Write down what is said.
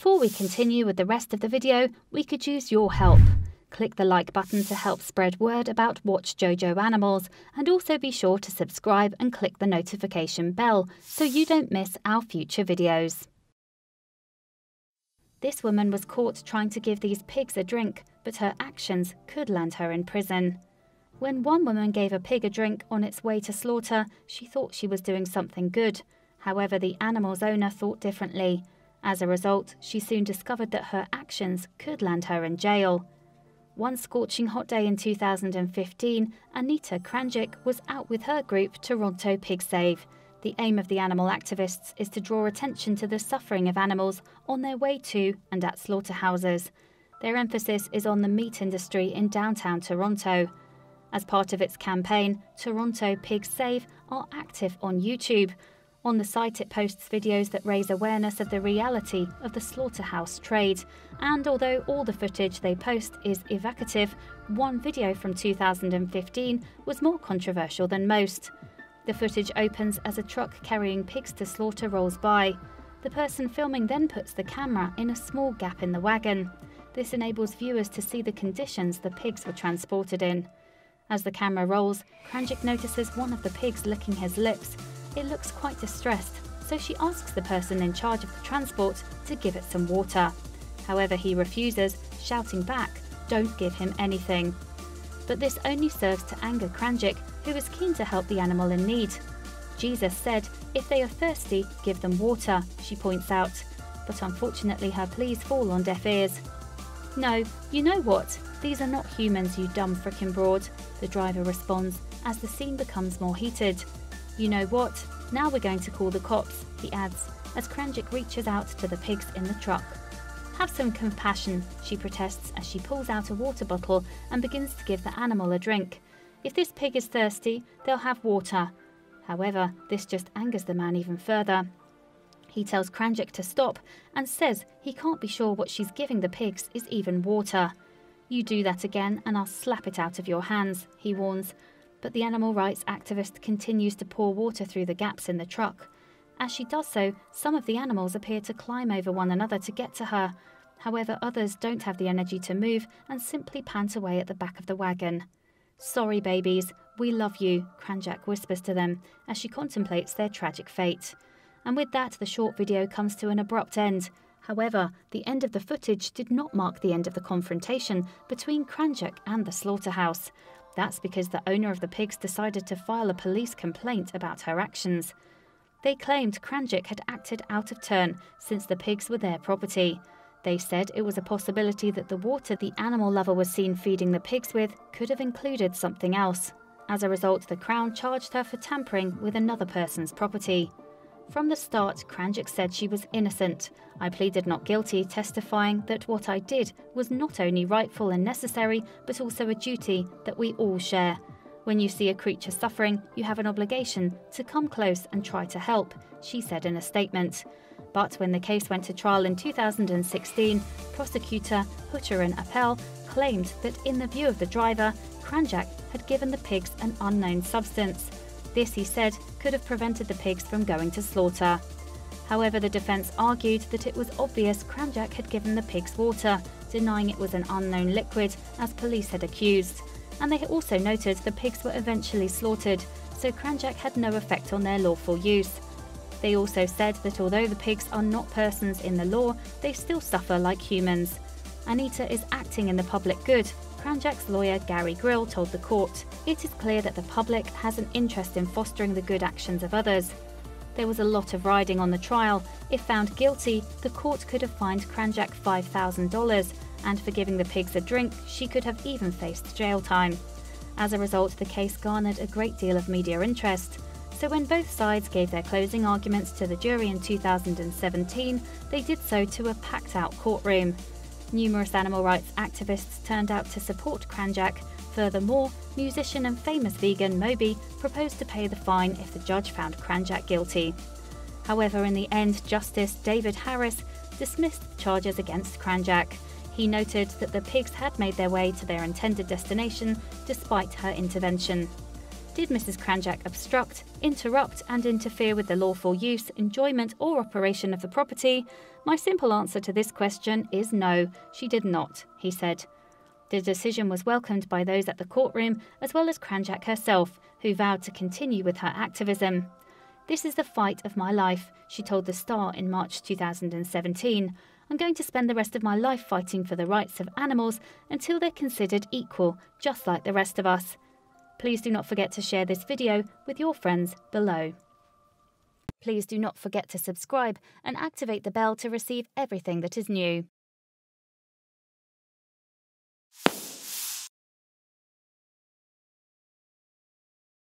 Before we continue with the rest of the video, we could use your help. Click the like button to help spread word about Watchjojo animals, and also be sure to subscribe and click the notification bell so you don't miss our future videos. This woman was caught trying to give these pigs a drink, but her actions could land her in prison. When one woman gave a pig a drink on its way to slaughter, she thought she was doing something good. However, the animal's owner thought differently. As a result, she soon discovered that her actions could land her in jail. One scorching hot day in 2015, Anita Krajnc was out with her group Toronto Pig Save. The aim of the animal activists is to draw attention to the suffering of animals on their way to and at slaughterhouses. Their emphasis is on the meat industry in downtown Toronto. As part of its campaign, Toronto Pig Save are active on YouTube. On the site, it posts videos that raise awareness of the reality of the slaughterhouse trade. And although all the footage they post is evocative, one video from 2015 was more controversial than most. The footage opens as a truck carrying pigs to slaughter rolls by. The person filming then puts the camera in a small gap in the wagon. This enables viewers to see the conditions the pigs were transported in. As the camera rolls, Krajnc notices one of the pigs licking his lips. It looks quite distressed, so she asks the person in charge of the transport to give it some water. However, he refuses, shouting back, "Don't give him anything." But this only serves to anger Krajnc, who is keen to help the animal in need. Jesus said, "If they are thirsty, give them water," she points out. But unfortunately her pleas fall on deaf ears. "No, you know what? These are not humans, you dumb frickin' broad," the driver responds as the scene becomes more heated. "You know what? Now we're going to call the cops," he adds, as Krajnc reaches out to the pigs in the truck. "Have some compassion," she protests as she pulls out a water bottle and begins to give the animal a drink. If this pig is thirsty, they'll have water. However, this just angers the man even further. He tells Krajnc to stop and says he can't be sure what she's giving the pigs is even water. "You do that again and I'll slap it out of your hands," he warns. But the animal rights activist continues to pour water through the gaps in the truck. As she does so, some of the animals appear to climb over one another to get to her. However, others don't have the energy to move and simply pant away at the back of the wagon. "Sorry, babies, we love you," Krajnc whispers to them as she contemplates their tragic fate. And with that, the short video comes to an abrupt end. However, the end of the footage did not mark the end of the confrontation between Krajnc and the slaughterhouse. That's because the owner of the pigs decided to file a police complaint about her actions. They claimed Krajnc had acted out of turn since the pigs were their property. They said it was a possibility that the water the animal lover was seen feeding the pigs with could have included something else. As a result, the Crown charged her for tampering with another person's property. From the start, Krajnc said she was innocent. "I pleaded not guilty, testifying that what I did was not only rightful and necessary, but also a duty that we all share. When you see a creature suffering, you have an obligation to come close and try to help," she said in a statement. But when the case went to trial in 2016, prosecutor Hutterin Appel claimed that in the view of the driver, Krajnc had given the pigs an unknown substance. This, he said, could have prevented the pigs from going to slaughter. However, the defence argued that it was obvious Krajnc had given the pigs water, denying it was an unknown liquid, as police had accused. And they also noted the pigs were eventually slaughtered, so Krajnc had no effect on their lawful use. They also said that although the pigs are not persons in the law, they still suffer like humans. Anita is acting in the public good, Krajnc's lawyer Gary Grill told the court. "It is clear that the public has an interest in fostering the good actions of others." There was a lot of riding on the trial. If found guilty, the court could have fined Krajnc $5,000, and for giving the pigs a drink, she could have even faced jail time. As a result, the case garnered a great deal of media interest. So when both sides gave their closing arguments to the jury in 2017, they did so to a packed-out courtroom. Numerous animal rights activists turned out to support Krajnc. Furthermore, musician and famous vegan Moby proposed to pay the fine if the judge found Krajnc guilty. However, in the end, Justice David Harris dismissed the charges against Krajnc. He noted that the pigs had made their way to their intended destination despite her intervention. Did Mrs. Krajnc obstruct, interrupt and interfere with the lawful use, enjoyment or operation of the property? My simple answer to this question is no, she did not, he said. The decision was welcomed by those at the courtroom as well as Krajnc herself, who vowed to continue with her activism. "This is the fight of my life," she told The Star in March 2017. "I'm going to spend the rest of my life fighting for the rights of animals until they're considered equal, just like the rest of us." Please do not forget to share this video with your friends below. Please do not forget to subscribe and activate the bell to receive everything that is new.